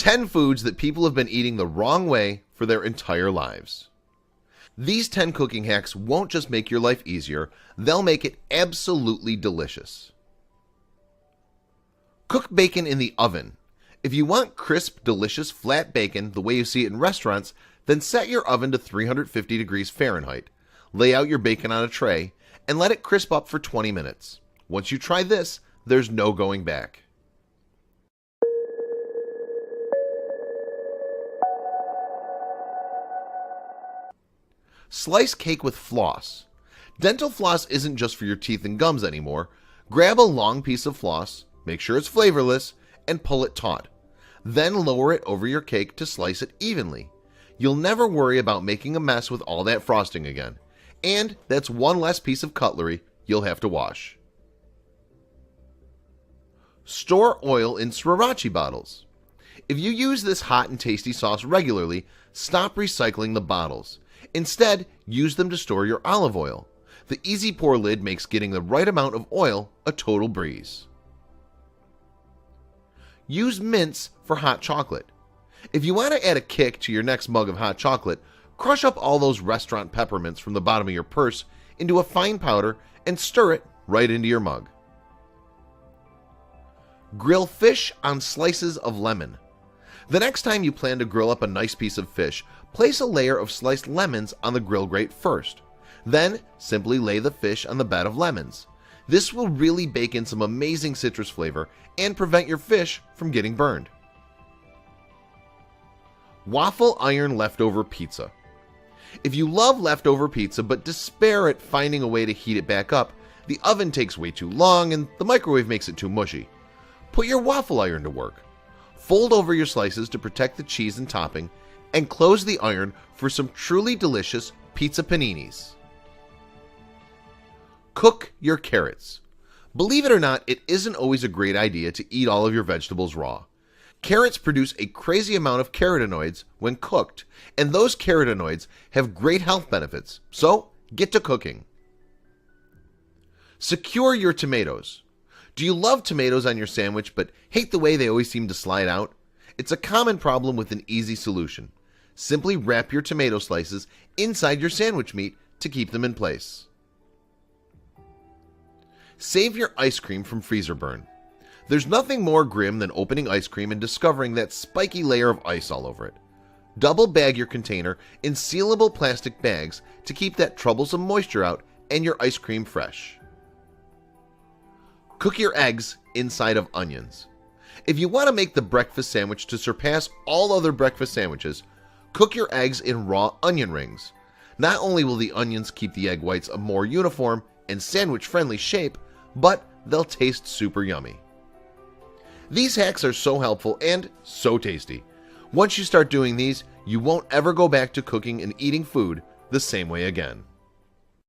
10 foods that people have been eating the wrong way for their entire lives. These 10 cooking hacks won't just make your life easier, they'll make it absolutely delicious. Cook bacon in the oven. If you want crisp, delicious, flat bacon the way you see it in restaurants, then set your oven to 350 degrees Fahrenheit. Lay out your bacon on a tray and let it crisp up for 20 minutes. Once you try this, there's no going back. Slice cake with floss. Dental floss isn't just for your teeth and gums anymore. Grab a long piece of floss, make sure it's flavorless, and pull it taut. Then lower it over your cake to slice it evenly. You'll never worry about making a mess with all that frosting again. And that's one less piece of cutlery you'll have to wash. Store oil in sriracha bottles. If you use this hot and tasty sauce regularly, stop recycling the bottles. Instead, use them to store your olive oil. The easy pour lid makes getting the right amount of oil a total breeze. Use mints for hot chocolate. If you want to add a kick to your next mug of hot chocolate, crush up all those restaurant peppermints from the bottom of your purse into a fine powder and stir it right into your mug. Grill fish on slices of lemon. The next time you plan to grill up a nice piece of fish, place a layer of sliced lemons on the grill grate first. Then simply lay the fish on the bed of lemons. This will really bake in some amazing citrus flavor and prevent your fish from getting burned. Waffle iron leftover pizza. If you love leftover pizza but despair at finding a way to heat it back up, the oven takes way too long and the microwave makes it too mushy. Put your waffle iron to work. Fold over your slices to protect the cheese and topping, and close the iron for some truly delicious pizza paninis. Cook your carrots. Believe it or not, it isn't always a great idea to eat all of your vegetables raw. Carrots produce a crazy amount of carotenoids when cooked, and those carotenoids have great health benefits, so get to cooking. Secure your tomatoes. Do you love tomatoes on your sandwich but hate the way they always seem to slide out? It's a common problem with an easy solution. Simply wrap your tomato slices inside your sandwich meat to keep them in place. Save your ice cream from freezer burn. There's nothing more grim than opening ice cream and discovering that spiky layer of ice all over it. Double bag your container in sealable plastic bags to keep that troublesome moisture out and your ice cream fresh. Cook your eggs inside of onions. If you want to make the breakfast sandwich to surpass all other breakfast sandwiches, cook your eggs in raw onion rings. Not only will the onions keep the egg whites a more uniform and sandwich-friendly shape, but they'll taste super yummy. These hacks are so helpful and so tasty. Once you start doing these, you won't ever go back to cooking and eating food the same way again.